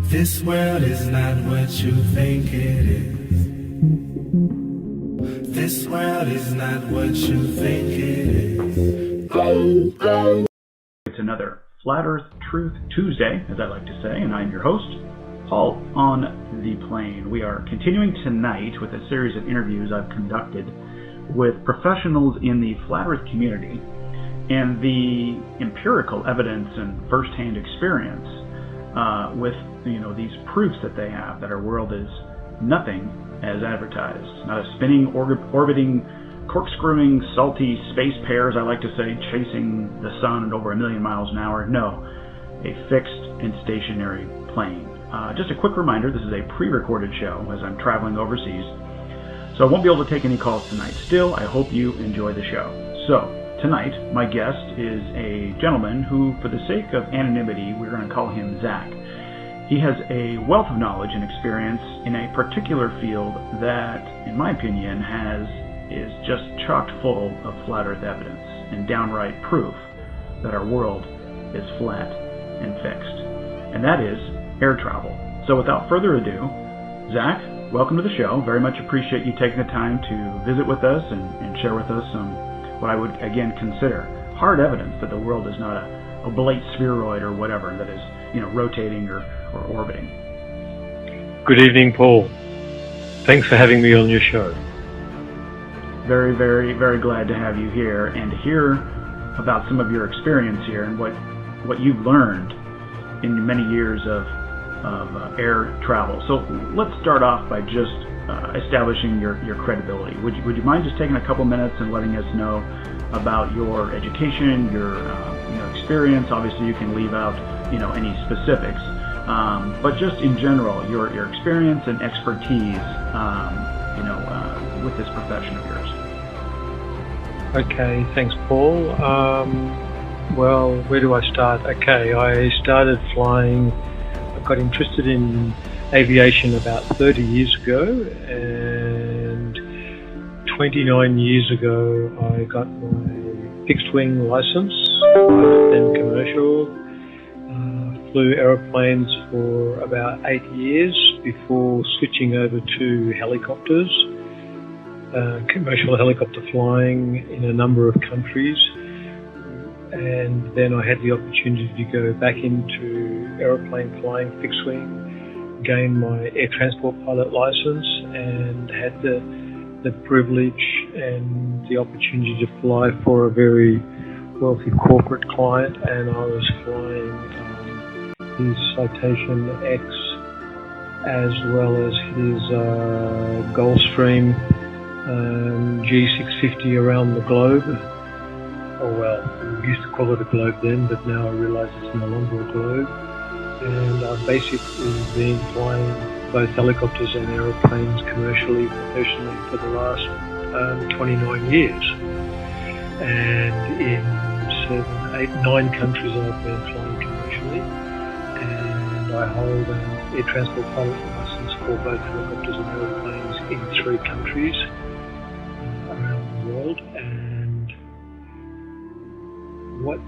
This world is not what you think it is. This world is not what you think it is. It's another Flat Earth Truth Tuesday, as I like to say, and I'm your host, Paul on the Plane. We are continuing tonight with a series of interviews I've conducted with professionals in the Flat Earth community and the empirical evidence and first-hand experience with these proofs that they have that our world is nothing as advertised. Not a spinning, orbiting, corkscrewing, salty space pear, as I like to say, chasing the sun at over 1 million miles an hour. No, a fixed and stationary plane. Just a quick reminder, this is a pre-recorded show as I'm traveling overseas, so I won't be able to take any calls tonight. Still, I hope you enjoy the show. So, tonight, my guest is a gentleman who, for the sake of anonymity, we're going to call him Zach. He has a wealth of knowledge and experience in a particular field that, in my opinion, is just chock full of flat Earth evidence and downright proof that our world is flat and fixed. And that is air travel. So without further ado, Zach, welcome to the show. Very much appreciate you taking the time to visit with us and share with us some, what I would again consider hard evidence that the world is not a oblate spheroid or whatever that is, rotating or orbiting. Good evening, Paul. Thanks for having me on your show. Very, very, very glad to have you here and to hear about some of your experience here and what you've learned in many years of air travel. So let's start off by just establishing your credibility. Would you mind just taking a couple minutes and letting us know about your education, your experience? Obviously, you can leave out any specifics, but just in general, your experience and expertise, with this profession of yours. Okay, thanks, Paul. Well, where do I start? Okay, I started flying. I got interested in aviation about 30 years ago, and 29 years ago I got my fixed wing license, then commercial. Flew aeroplanes for about 8 years before switching over to helicopters, commercial helicopter flying in a number of countries. And then I had the opportunity to go back into aeroplane flying, fixed wing, gain my air transport pilot license, and had the privilege and the opportunity to fly for a very wealthy corporate client, and I was flying his Citation X as well as his Gulfstream G650 around the globe. Oh well, we used to call it a globe then, but now I realise it's no longer a globe. And I've basically been flying both helicopters and aeroplanes commercially, professionally for the last 29 years. And in 7, 8, 9 countries I've been flying commercially. And I hold an air transport pilot license for both helicopters and aeroplanes in 3 countries around the world. And what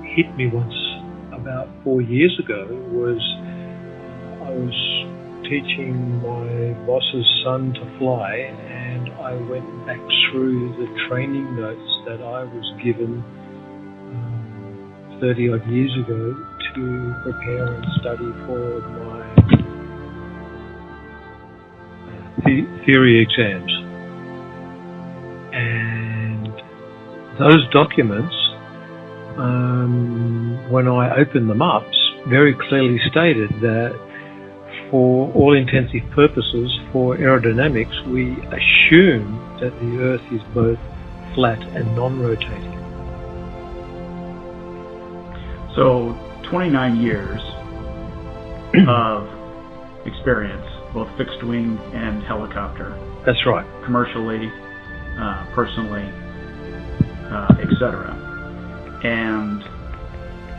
hit me once about 4 years ago was I was teaching my boss's son to fly, and I went back through the training notes that I was given 30 odd years ago to prepare and study for my theory exams. And those documents, when I opened them up, very clearly stated that for all intensive purposes, for aerodynamics, we assume that the Earth is both flat and non-rotating. So 29 years of experience, both fixed wing and helicopter. That's right. Commercially, personally, etc. And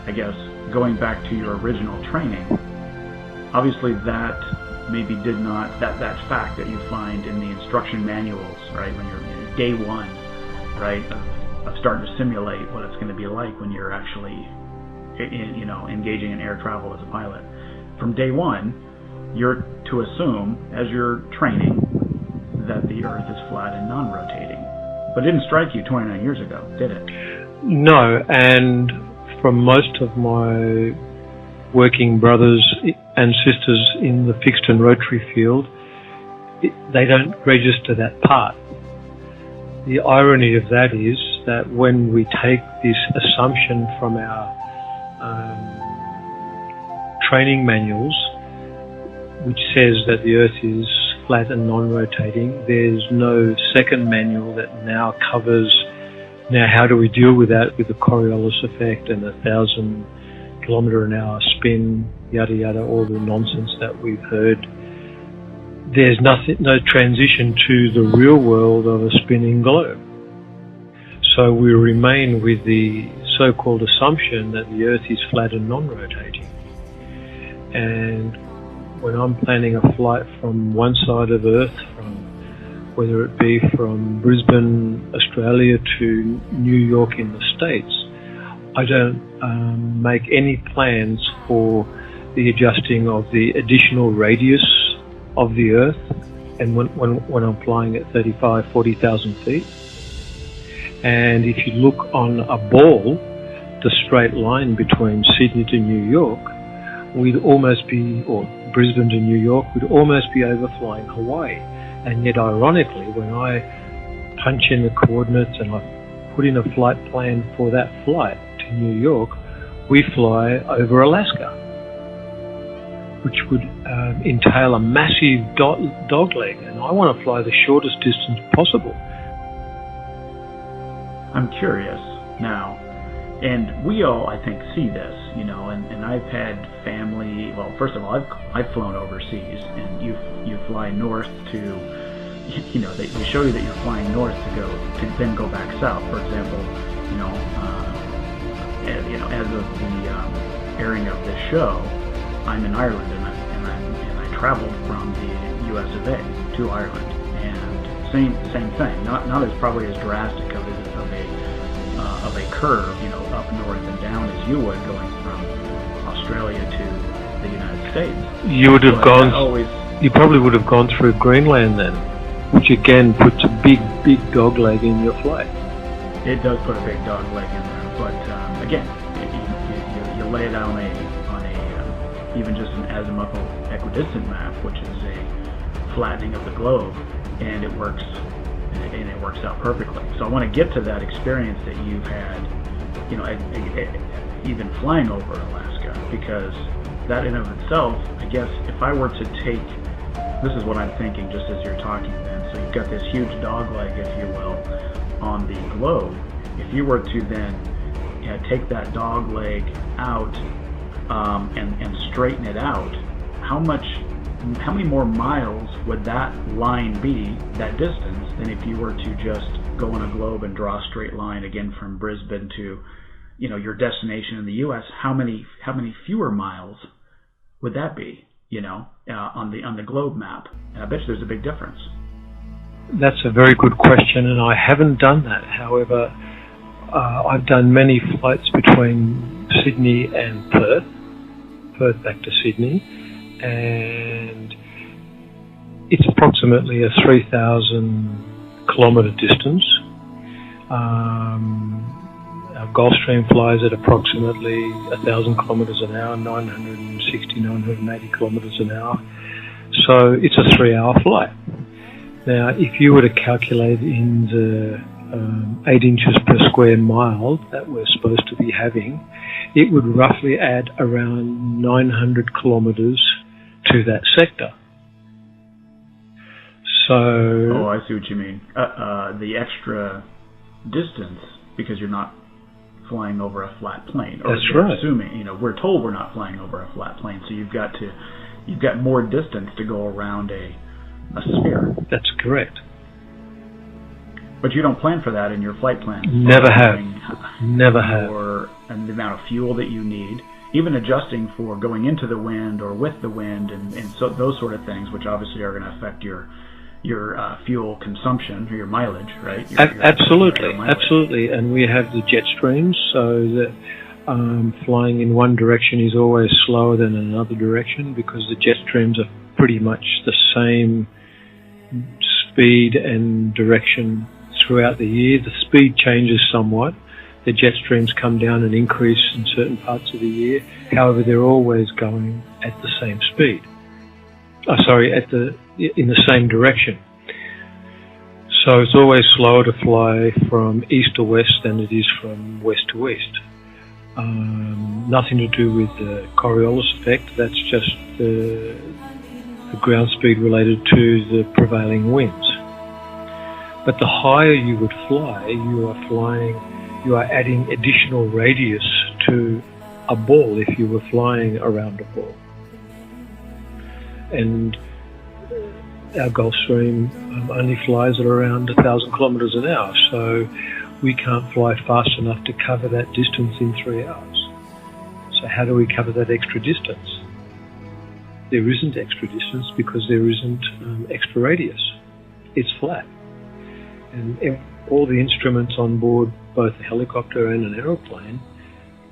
I guess going back to your original training, obviously that maybe did not, that fact that you find in the instruction manuals, right, when you're day one, right, of starting to simulate what it's going to be like when you're actually engaging in air travel as a pilot. from day one, you're to assume, as you're training, that the Earth is flat and non-rotating. But it didn't strike you 29 years ago, did it? No, and from most of my working brothers and sisters in the fixed and rotary field, they don't register that part. The irony of that is that when we take this assumption from our training manuals, which says that the Earth is flat and non-rotating, there's no second manual that now covers, now how do we deal with that, with the Coriolis effect and 1,000 kilometre an hour spin, yada yada, all the nonsense that we've heard. There's no transition to the real world of a spinning globe. So we remain with the so-called assumption that the Earth is flat and non-rotating. And when I'm planning a flight from one side of Earth, from whether it be from Brisbane, Australia to New York in the States, I don't make any plans for the adjusting of the additional radius of the Earth, and when I'm flying at 35, 40,000 feet. And if you look on a ball, the straight line between Sydney to New York, we'd almost be, or Brisbane to New York, we'd almost be overflying Hawaii. And yet, ironically, when I punch in the coordinates and I put in a flight plan for that flight to New York, we fly over Alaska, which would entail a massive dogleg, and I want to fly the shortest distance possible. I'm curious now, and we all, I think, see this, you know, and I've had family, well, first of all, I've flown overseas, and you fly north to, you know, they show you that you're flying north to then go back south. For example, as of the airing of this show, I'm in Ireland, and I traveled from the U.S. of A. to Ireland, and same thing. Not as probably as drastic of a curve, you know, up north and down as you would going from Australia to the United States. You would have You probably would have gone through Greenland then, which again puts a big dogleg in your flight. It does put a big dogleg in there, but again, you lay it out on a even just an azimuthal equidistant map, which is a flattening of the globe, and it works out perfectly. So I want to get to that experience that you've had, you know, even flying over Alaska, because that in of itself, I guess, if I were to take, this is what I'm thinking just as you're talking then, so you've got this huge dogleg, if you will, on the globe. If you were to then take that dogleg out and straighten it out, how many more miles would that line be, that distance, than if you were to just go on a globe and draw a straight line again from Brisbane to, you know, your destination in the U.S.? How many fewer miles would that be, you know, on the globe map? And I bet you there's a big difference. That's a very good question, and I haven't done that. However, I've done many flights between Sydney and Perth back to Sydney, and it's approximately a 3,000 kilometre distance. Our Gulfstream flies at approximately 1,000 kilometres an hour, 960, 980 kilometres an hour. So it's a 3-hour flight. Now, if you were to calculate in the 8 inches per square mile that we're supposed to be having, it would roughly add around 900 kilometres to that sector. So... Oh, I see what you mean. The extra distance, because you're not flying over a flat plane. Or that's right. Assuming, you know, we're told we're not flying over a flat plane, so you've got more distance to go around a sphere. That's correct. But you don't plan for that in your flight plan. Never have. And the amount of fuel that you need, even adjusting for going into the wind or with the wind, and so those sort of things, which obviously are going to affect your fuel consumption or your mileage, right? Absolutely. And we have the jet streams, so that flying in one direction is always slower than another direction because the jet streams are pretty much the same speed and direction throughout the year. The speed changes somewhat. The jet streams come down and increase in certain parts of the year. However, they're always going at the same speed. In the same direction. So it's always slower to fly from east to west than it is from west to east. Nothing to do with the Coriolis effect. That's just the ground speed related to the prevailing winds. But the higher you would fly, you are adding additional radius to a ball if you were flying around a ball. And our Gulfstream only flies at around 1,000 kilometres an hour, so we can't fly fast enough to cover that distance in 3 hours. So how do we cover that extra distance? There isn't extra distance because there isn't extra radius. It's flat. And all the instruments on board both a helicopter and an aeroplane,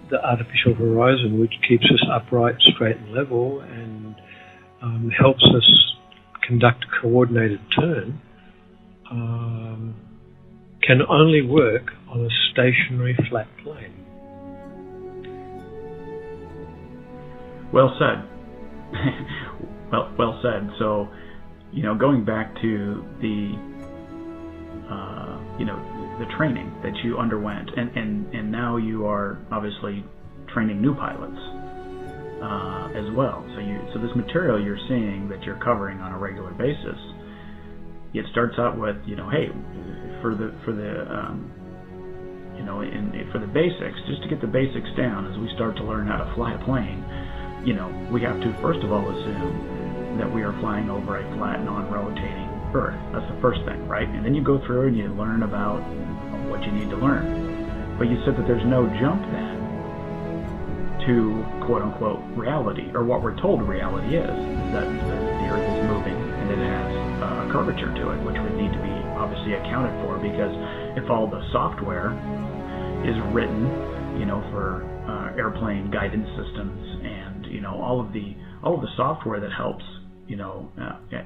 the artificial horizon, which keeps us upright, straight and level, and helps us conduct a coordinated turn, can only work on a stationary flat plane. Well said. well said. So, going back to the the training that you underwent, and now you are obviously training new pilots as well. So this material you're seeing that you're covering on a regular basis, it starts out with hey, for the basics, just to get the basics down as we start to learn how to fly a plane, we have to first of all assume that we are flying over a flat, non-rotating Earth. That's the first thing, right? And then you go through and you learn about what you need to learn. But you said that there's no jump then to quote-unquote reality, or what we're told reality is that the Earth is moving and it has a curvature to it, which would need to be obviously accounted for, because if all the software is written, for airplane guidance systems and all of the software that helps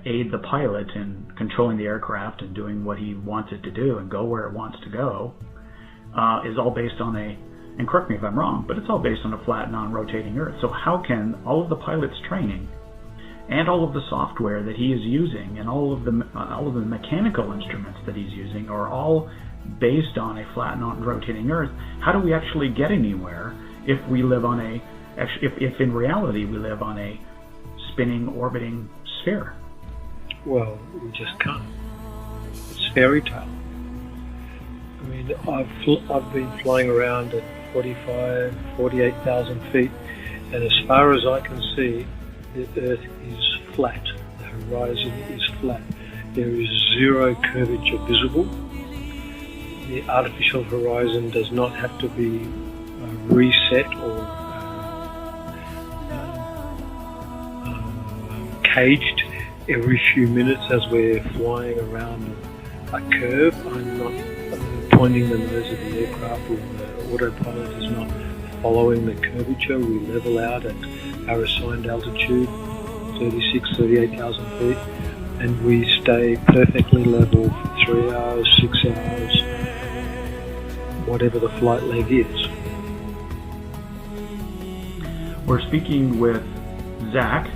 aid the pilot in controlling the aircraft and doing what he wants it to do and go where it wants to go, is all based on and correct me if I'm wrong, but it's all based on a flat, non-rotating Earth. So how can all of the pilot's training and all of the software that he is using and all of the mechanical instruments that he's using are all based on a flat, non-rotating Earth? How do we actually get anywhere if we live on if in reality we live on a spinning, orbiting sphere? Well, we just can't. It's fairy tale. I mean, I've been flying around at 48,000 feet, and as far as I can see, the Earth is flat. The horizon is flat. There is zero curvature visible. The artificial horizon does not have to be reset or caged every few minutes as we're flying around a curve. I'm not pointing the nose of the aircraft, or the autopilot is not following the curvature. We level out at our assigned altitude, 38,000 feet, and we stay perfectly level for 3 hours, 6 hours, whatever the flight leg is. We're speaking with Zach,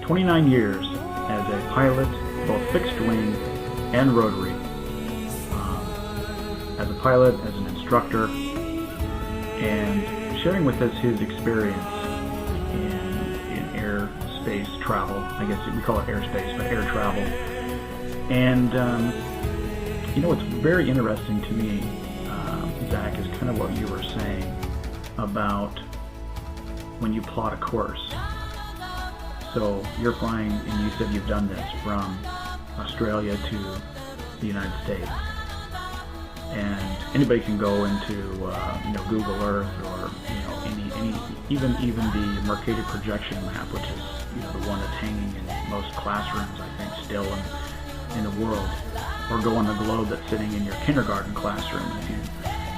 29 years as a pilot, both fixed wing and rotary. As a pilot, as an instructor, and sharing with us his experience in airspace travel. I guess we call it airspace, but air travel. And what's very interesting to me, Zach, is kind of what you were saying about when you plot a course. So you're flying, and you said you've done this from Australia to the United States. And anybody can go into Google Earth, or even the Mercator projection map, which is the one that's hanging in most classrooms, I think, still in the world, or go on the globe that's sitting in your kindergarten classroom. If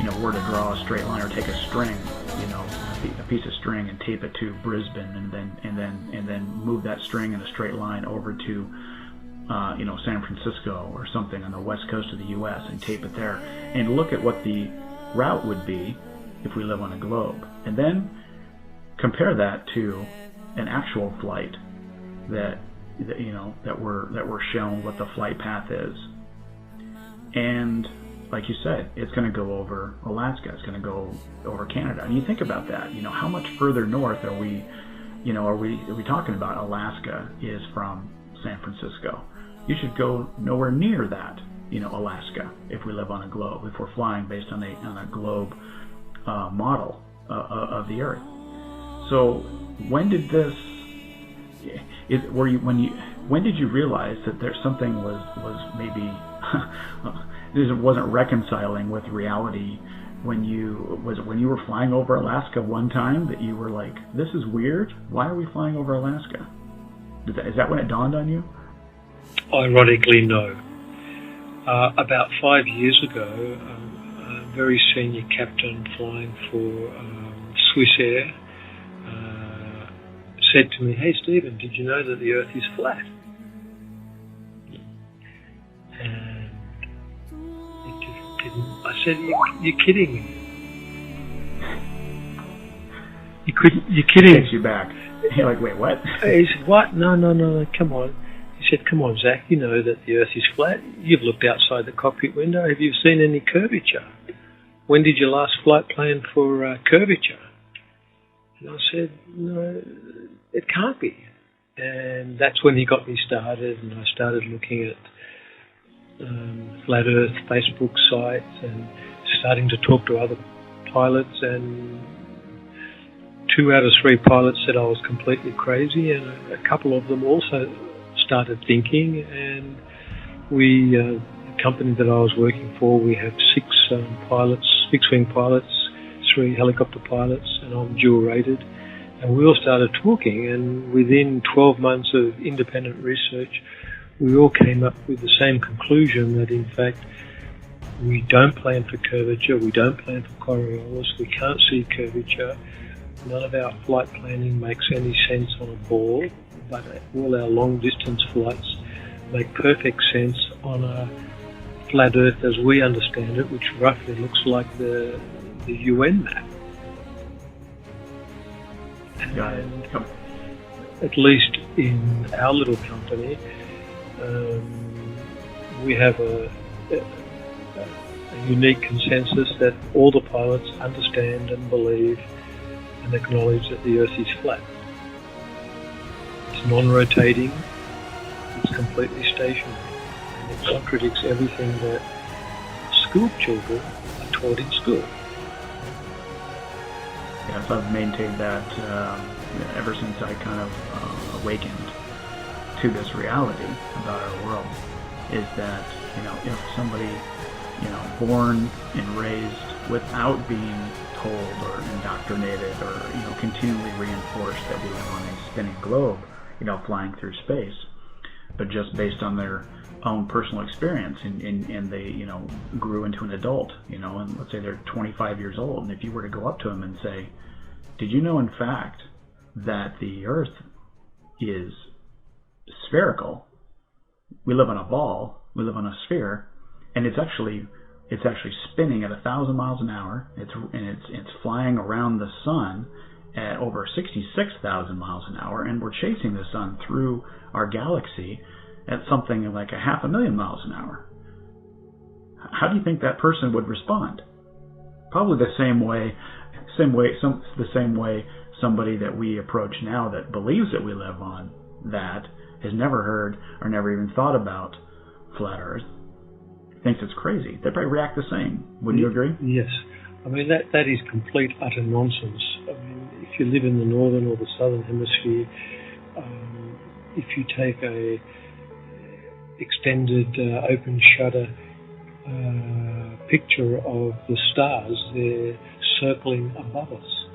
you were to draw a straight line or take a string a piece of string and tape it to Brisbane, and then move that string in a straight line over to San Francisco or something on the west coast of the U.S. and tape it there, and look at what the route would be if we live on a globe, and then compare that to an actual flight that we're shown what the flight path is. And like you said, it's going to go over Alaska, it's going to go over Canada. And you think about that, how much further north are we talking about? Alaska is from San Francisco. You should go nowhere near that, Alaska, if we live on a globe, if we're flying based on a globe model of the Earth. So when did this? When did you realize that there's something was maybe it wasn't reconciling with reality? When you were flying over Alaska one time that you were like, this is weird. Why are we flying over Alaska? Is that when it dawned on you? Ironically, no. About 5 years ago, a very senior captain flying for Swiss Air said to me, "Hey Stephen, did you know that the Earth is flat?" And it just didn't. I said, "You're kidding me. You're kidding." Takes you back. You're like, wait, what? He said, "What? No, come on." He said, "Come on, Zach, you know that the Earth is flat. You've looked outside the cockpit window. Have you seen any curvature? When did your last flight plan for curvature?" And I said, "No, it can't be." And that's when he got me started, and I started looking at Flat Earth Facebook sites and starting to talk to other pilots, and 2 out of 3 pilots said I was completely crazy, and a couple of them also started thinking. And the company that I was working for, we have 6 pilots, fixed-wing pilots, 3 helicopter pilots, and I'm dual rated. And we all started talking, and within 12 months of independent research, we all came up with the same conclusion, that in fact we don't plan for curvature, we don't plan for Coriolis, we can't see curvature. None of our flight planning makes any sense on a board, but all our long distance flights make perfect sense on a flat Earth as we understand it, which roughly looks like the UN map. And at least in our little company, we have a unique consensus that all the pilots understand and believe and acknowledge that the Earth is flat. It's non-rotating, it's completely stationary, and it contradicts everything that school children are taught in school. Yes, I've maintained that ever since I kind of awakened to this reality about our world, is that, if somebody, born and raised without being told or indoctrinated or, continually reinforced that we live on a spinning globe, flying through space, but just based on their own personal experience, and they, grew into an adult, and let's say they're 25 years old, and if you were to go up to them and say, did you know in fact that the Earth is spherical? We live on a ball, we live on a sphere, and it's actually spinning at 1,000 miles an hour. It's flying around the sun at over 66,000 miles an hour, and we're chasing the sun through our galaxy at something like 500,000 miles an hour. How do you think that person would respond? Probably the same way somebody that we approach now that believes that we live on that has never heard or never even thought about flat Earth thinks it's crazy. They probably react the same. Wouldn't you agree? Yes. I mean, that is complete, utter nonsense. I mean, if you live in the northern or the southern hemisphere, if you take a extended open shutter picture of the stars, they're circling above us.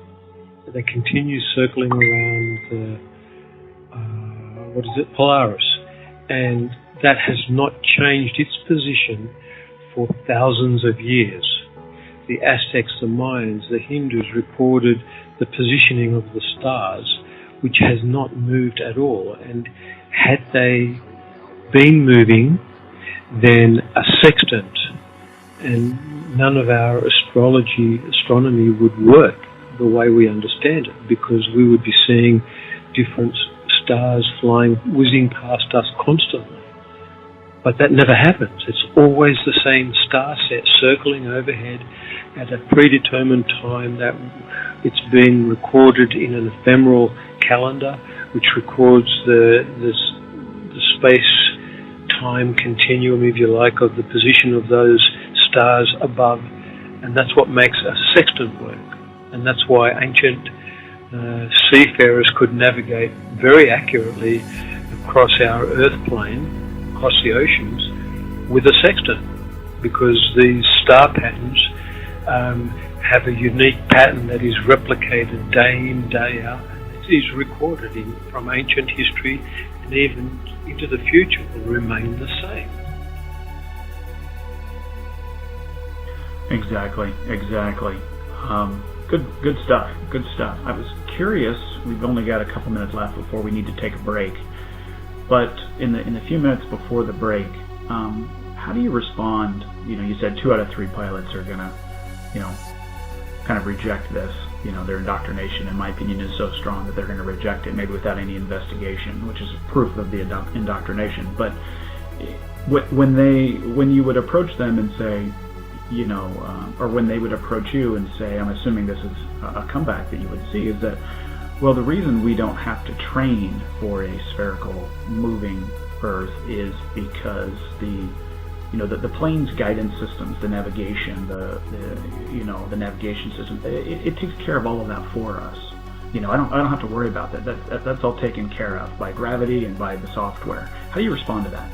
They continue circling around the Polaris, and that has not changed its position for thousands of years. the Aztecs, the Mayans, the Hindus recorded the positioning of the stars, which has not moved at all. And had they been moving, then a sextant and none of our astronomy would work the way we understand it, because we would be seeing different stars flying, whizzing past us constantly. But that never happens. It's always the same star set circling overhead at a predetermined time that it's been recorded in an ephemeral calendar, which records the space-time continuum, if you like, of the position of those stars above, and that's what makes a sextant work. And that's why ancient seafarers could navigate very accurately across our Earth plane, across the oceans, with a sextant, because these star patterns have a unique pattern that is replicated day in, day out. It is recorded from ancient history, and even into the future will remain the same. Exactly. Good stuff. I was curious. We've only got a couple minutes left before we need to take a break. But in the few minutes before the break, how do you respond? You said 2 out of 3 pilots are gonna, kind of reject this. Their indoctrination, in my opinion, is so strong that they're going to reject it, maybe without any investigation, which is proof of the indoctrination. But when you would approach them and say, or when they would approach you and say, I'm assuming this is a comeback that you would see, is that, well, the reason we don't have to train for a spherical moving Earth is because the plane's guidance systems, the navigation, the navigation system, it takes care of all of that for us. I don't have to worry about that. That's all taken care of by gravity and by the software. How do you respond to that?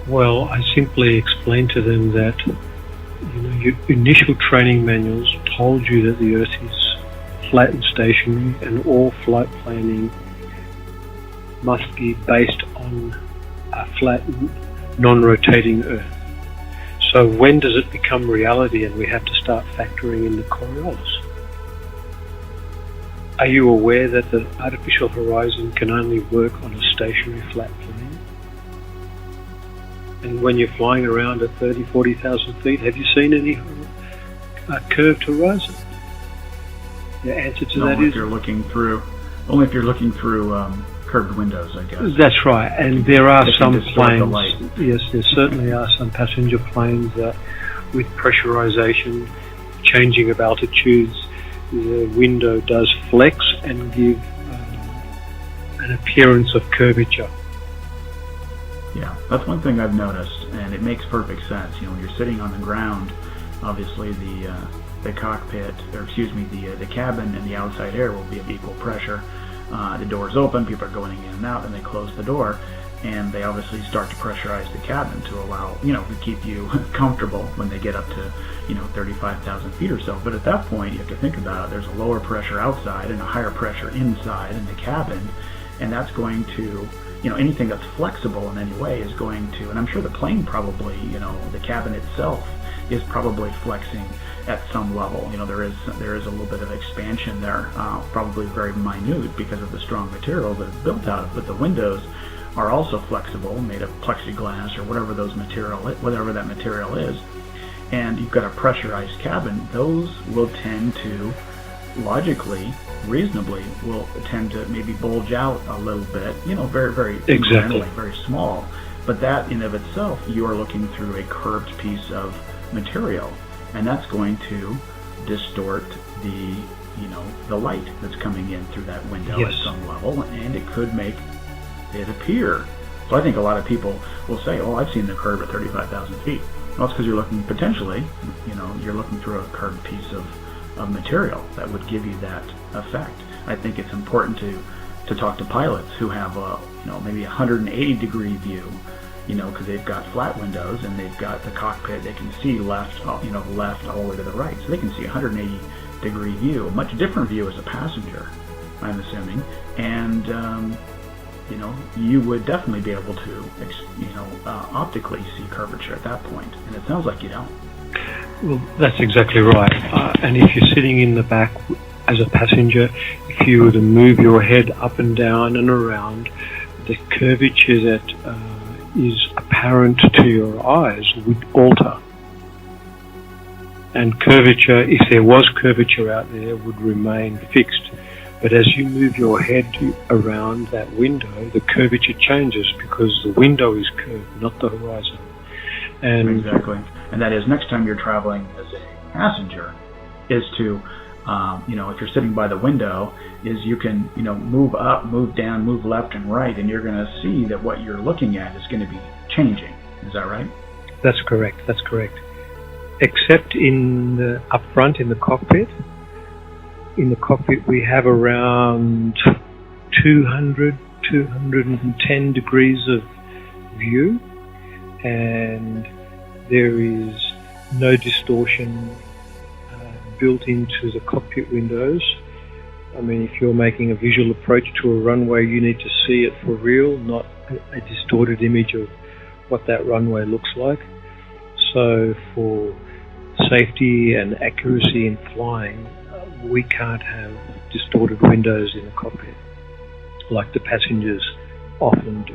Well, I simply explained to them that your initial training manuals told you that the Earth is flat and stationary, and all flight planning must be based on a flat, non-rotating Earth. So when does it become reality and we have to start factoring in the Coriolis? Are you aware that the artificial horizon can only work on a stationary flat plane? And when you're flying around at 30, 40,000 feet, have you seen any curved horizon? The answer to that is... Only if you're looking through curved windows, I guess. That's right. And there are some planes... Yes, there certainly are some passenger planes that, with pressurization, changing of altitudes, the window does flex and give an appearance of curvature. Yeah, that's one thing I've noticed, and it makes perfect sense. When you're sitting on the ground, obviously the cockpit, the cabin and the outside air will be of equal pressure. The door's open, people are going in and out, and they close the door, and they obviously start to pressurize the cabin to allow, to keep you comfortable when they get up to, 35,000 feet or so. But at that point, you have to think about it. There's a lower pressure outside and a higher pressure inside in the cabin, and that's going to, anything that's flexible in any way is going to, and I'm sure the plane probably, the cabin itself is probably flexing at some level. There is a little bit of expansion there, probably very minute because of the strong material that it's built out of, but the windows are also flexible, made of plexiglass or whatever that material is, and you've got a pressurized cabin. Those will tend to, logically, reasonably, will tend to maybe bulge out a little bit, very, very exactly, very small. But that in of itself, you are looking through a curved piece of material, and that's going to distort the light that's coming in through that window. Yes. At some level, and it could make it appear. So I think a lot of people will say, "Oh, I've seen the curve at 35,000 feet." Well, it's because you're looking potentially, you're looking through a curved piece of material that would give you that effect. I think it's important to talk to pilots who have maybe a 180-degree view, because they've got flat windows and they've got the cockpit. They can see left all the way to the right, so they can see a 180-degree view, a much different view as a passenger, I'm assuming, and you would definitely be able to optically see curvature at that point, and it sounds like you don't. Well, that's exactly right. And if you're sitting in the back as a passenger, if you were to move your head up and down and around, the curvature that is apparent to your eyes would alter. And curvature, if there was curvature out there, would remain fixed. But as you move your head around that window, the curvature changes because the window is curved, not the horizon. And exactly. And that is, next time you're traveling as a passenger, is to, if you're sitting by the window, is you can, move up, move down, move left and right, and you're going to see that what you're looking at is going to be changing. Is that right? That's correct. Except in the up front in the cockpit. In the cockpit we have around 210 degrees of view, and there is no distortion built into the cockpit windows. I mean, if you're making a visual approach to a runway, you need to see it for real, not a distorted image of what that runway looks like. So for safety and accuracy in flying, we can't have distorted windows in the cockpit like the passengers often do.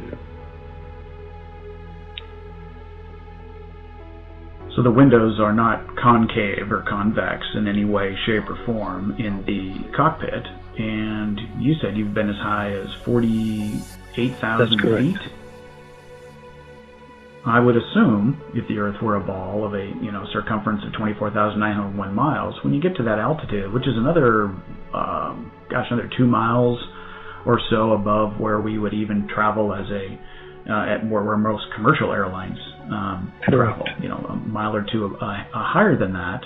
So the windows are not concave or convex in any way, shape, or form in the cockpit. And you said you've been as high as 48,000 feet? I would assume, if the Earth were a ball of a circumference of 24,901 miles, when you get to that altitude, which is another 2 miles or so above where we would even travel as at where most commercial airlines travel, a mile or two higher than that,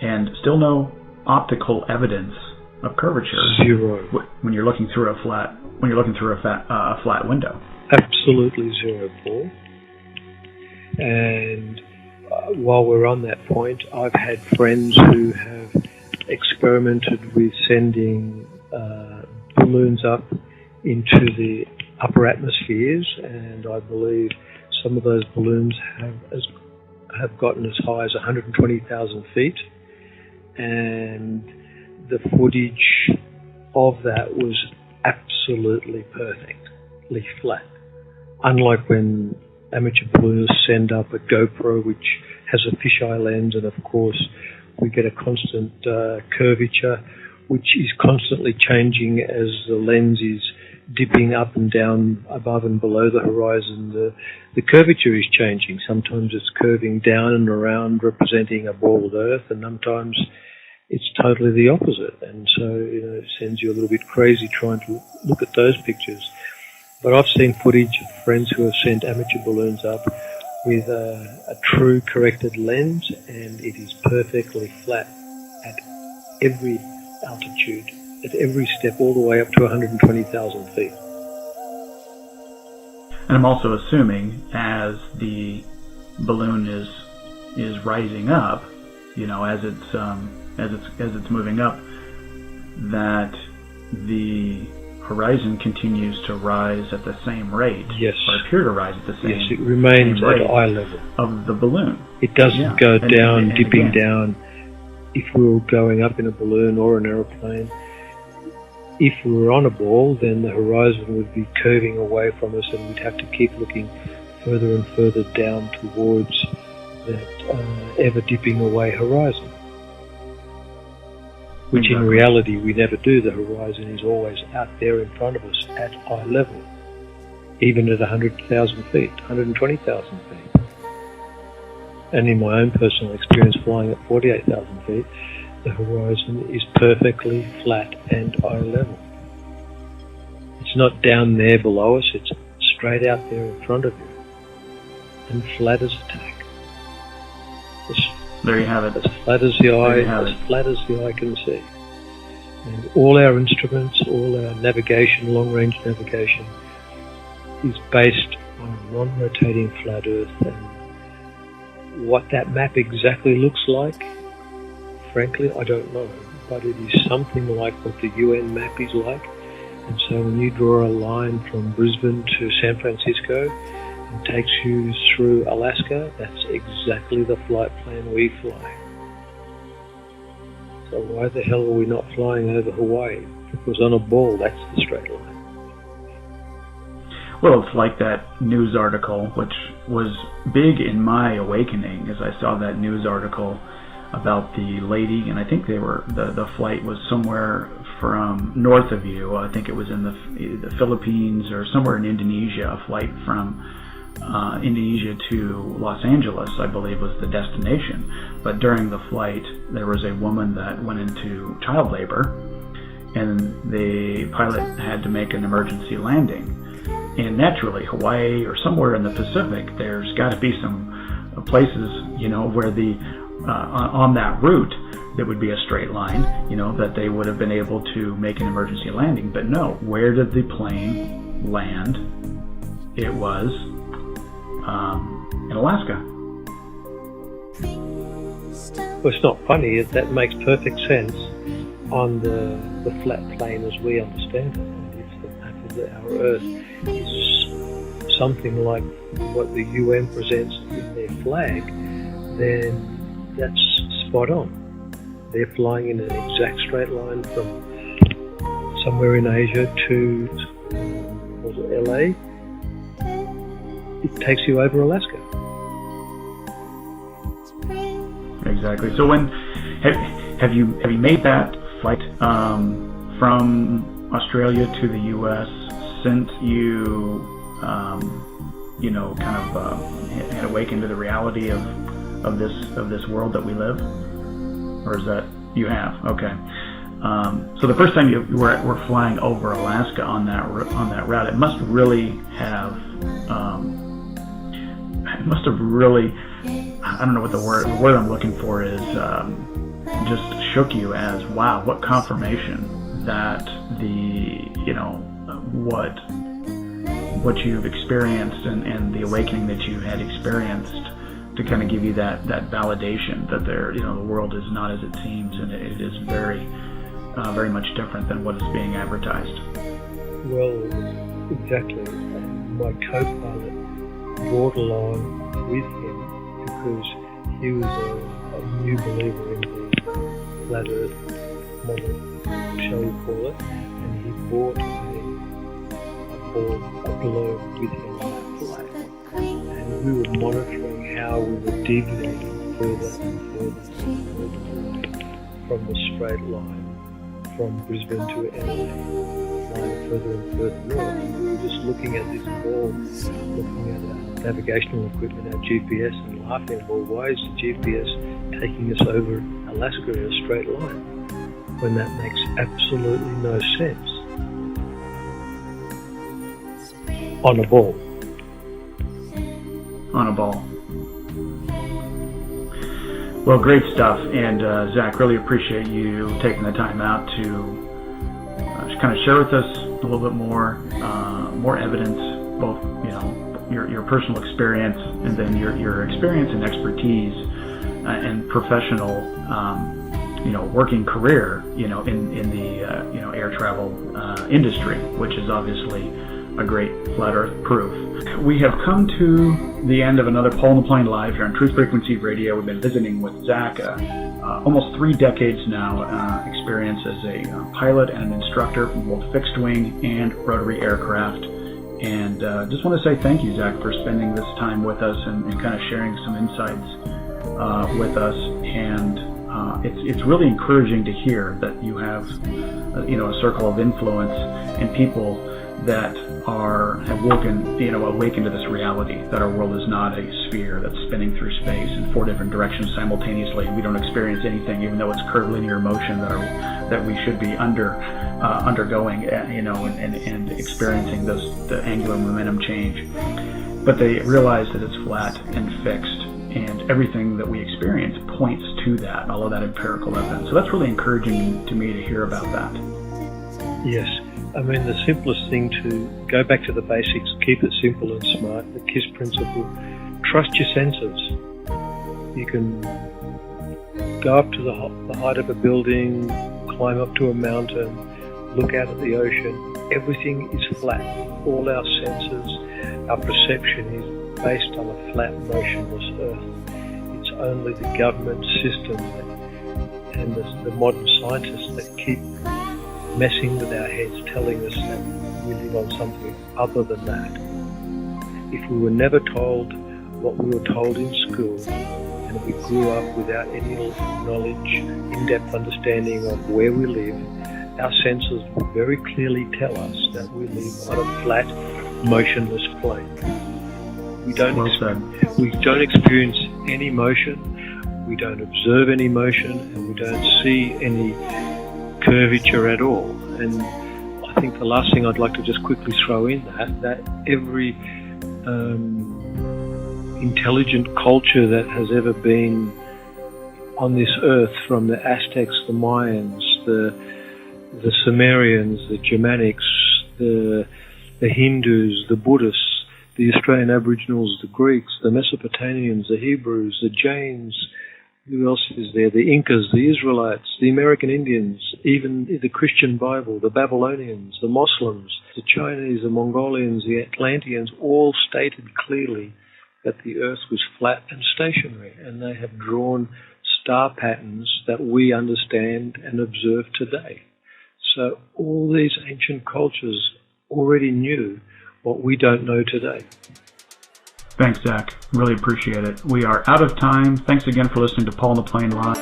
and still no optical evidence of curvature. Zero. When you're looking through a flat window. Absolutely zero, Paul. And while we're on that point, I've had friends who have experimented with sending balloons up into the upper atmospheres, and I believe some of those balloons have gotten as high as 120,000 feet, and the footage of that was absolutely perfectly flat. Unlike when amateur balloonists send up a GoPro which has a fisheye lens, and of course we get a constant curvature which is constantly changing as the lens is dipping up and down above and below the horizon. The curvature is changing. Sometimes it's curving down and around representing a bald Earth, and sometimes it's totally the opposite, and so it sends you a little bit crazy trying to look at those pictures. But I've seen footage of friends who have sent amateur balloons up with a true corrected lens, and it is perfectly flat at every altitude, at every step, all the way up to 120,000 feet. And I'm also assuming as the balloon is rising up, as it's moving up, that the horizon continues to rise at the same rate. Yes. Or appear to rise at the same rate. Yes, it remains at eye level of the balloon. It doesn't go down, dipping down. If we were going up in a balloon or an aeroplane, if we were on a ball, then the horizon would be curving away from us, and we'd have to keep looking further and further down towards that ever dipping away horizon. Which in reality we never do. The horizon is always out there in front of us at eye level, even at 100,000 feet, 120,000 feet. And in my own personal experience flying at 48,000 feet, the horizon is perfectly flat and eye level. It's not down there below us, it's straight out there in front of you, and flat as a tack. There you have it. As flat as the eye can see. And all our instruments, all our navigation, long-range navigation, is based on a non-rotating flat Earth. And what that map exactly looks like, frankly, I don't know. But it is something like what the UN map is like. And so when you draw a line from Brisbane to San Francisco, and takes you through Alaska, that's exactly the flight plan we fly. So why the hell are we not flying over Hawaii? Because on a ball, that's the straight line. Well, it's like that news article, which was big in my awakening as I saw that news article about the lady, and I think the flight was somewhere from north of you. I think it was in the Philippines or somewhere in Indonesia. A flight from Indonesia to Los Angeles, I believe, was the destination. But during the flight, there was a woman that went into child labor, and the pilot had to make an emergency landing. And naturally, Hawaii or somewhere in the Pacific, there's got to be some places, where on that route that would be a straight line, that they would have been able to make an emergency landing. But no, where did the plane land? It was in Alaska. Well, it's not funny. That makes perfect sense on the flat plane as we understand it. It's the map of our Earth. It's something like what the UN presents in their flag, then that's spot on. They're flying in an exact straight line from somewhere in Asia to, was it LA? It takes you over Alaska. Exactly. So when have you made that flight from Australia to the U.S. since you had awakened to the reality of this world that we live, or is that you have? Okay. So the first time you were flying over Alaska on that route, it must really have. It must have really, I don't know what the word I'm looking for is, just shook you as, wow, what confirmation that what you've experienced and the awakening that you had experienced to kind of give you that validation that the world is not as it seems, and it is very, very much different than what is being advertised. Well, exactly. My co-pilot brought along with him because he was a new believer in the flat Earth model, shall we call it, and he brought a globe with him on that flight. And we were monitoring how we were deviating further and further and further away from the straight line from Brisbane to LA, flying further and further north. And we were just looking at this ball, looking at our navigational equipment, our GPS, and laughing, well, why is the GPS taking us over Alaska in a straight line when that makes absolutely no sense? On a ball. On a ball. Well, great stuff, and Zach, really appreciate you taking the time out to just kind of share with us a little bit more evidence, both your personal experience and then your experience and expertise and professional working career in the air travel industry, which is obviously a great flat Earth proof. We have come to the end of another Paul on the Plane Live here on Truth Frequency Radio. We've been visiting with Zach, almost 3 decades now experience as a pilot and an instructor from both fixed wing and rotary aircraft. And just want to say thank you, Zach, for spending this time with us and kind of sharing some insights with us. And it's really encouraging to hear that you have a circle of influence and people that have awakened to this reality that our world is not a sphere that's spinning through space in 4 different directions simultaneously. We don't experience anything, even though it's curvilinear motion that we should be undergoing, and experiencing the angular momentum change. But they realize that it's flat and fixed, and everything that we experience points to that, all of that empirical evidence. So that's really encouraging to me to hear about that. Yes. I mean, the simplest thing to go back to the basics, keep it simple and smart, the KISS principle, trust your senses. You can go up to the height of a building, climb up to a mountain, look out at the ocean. Everything is flat. All our senses, our perception based on a flat, motionless Earth. It's only the government system and the modern scientists that keep messing with our heads, telling us that we live on something other than that. If we were never told what we were told in school, and we grew up without any knowledge, in-depth understanding of where we live, our senses will very clearly tell us that we live on a flat, motionless plane. We don't experience any motion, we don't observe any motion, and we don't see any curvature at all. And I think the last thing I'd like to just quickly throw in that every intelligent culture that has ever been on this earth, from the Aztecs, the Mayans, the Sumerians, the Germanics, the Hindus, the Buddhists, the Australian Aboriginals, the Greeks, the Mesopotamians, the Hebrews, the Jains, who else is there? The Incas, the Israelites, the American Indians, even the Christian Bible, the Babylonians, the Muslims, the Chinese, the Mongolians, the Atlanteans, all stated clearly that the earth was flat and stationary, and they have drawn star patterns that we understand and observe today. So all these ancient cultures already knew what we don't know today. Thanks, Zach. Really appreciate it. We are out of time. Thanks again for listening to Paul on the Plane Live.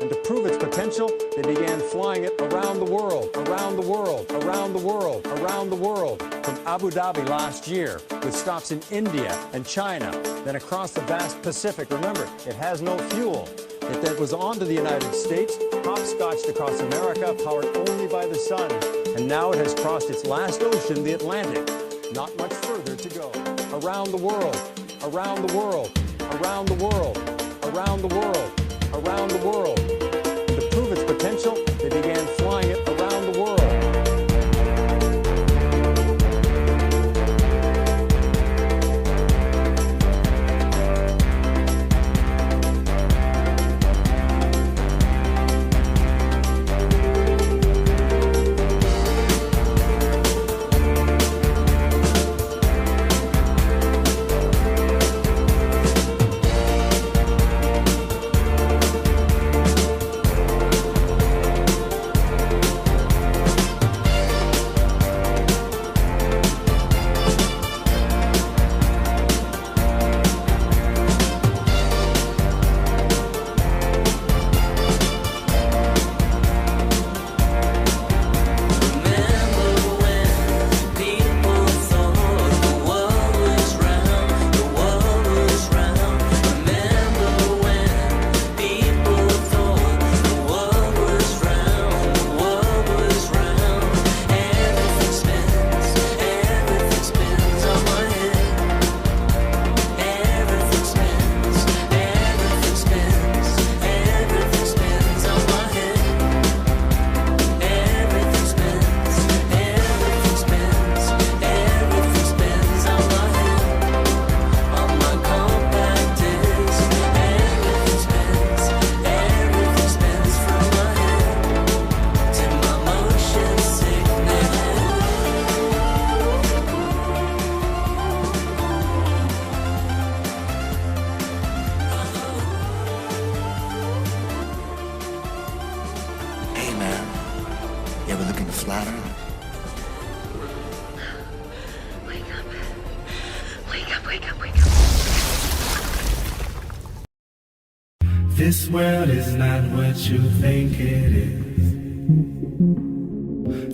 And to prove its potential, they began flying it around the world, around the world, around the world, around the world, from Abu Dhabi last year, with stops in India and China, then across the vast Pacific. Remember, it has no fuel. It then was on to the United States, hopscotched across America, powered only by the sun. And now it has crossed its last ocean, the Atlantic. Not much further to go. Around the world, around the world, around the world, around the world, around the world. And to prove its potential, they began flying it around the world. flatter. Wake up. Wake up, wake up, wake up. This world is not what you think it is.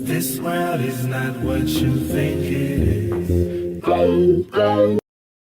This world is not what you think it is.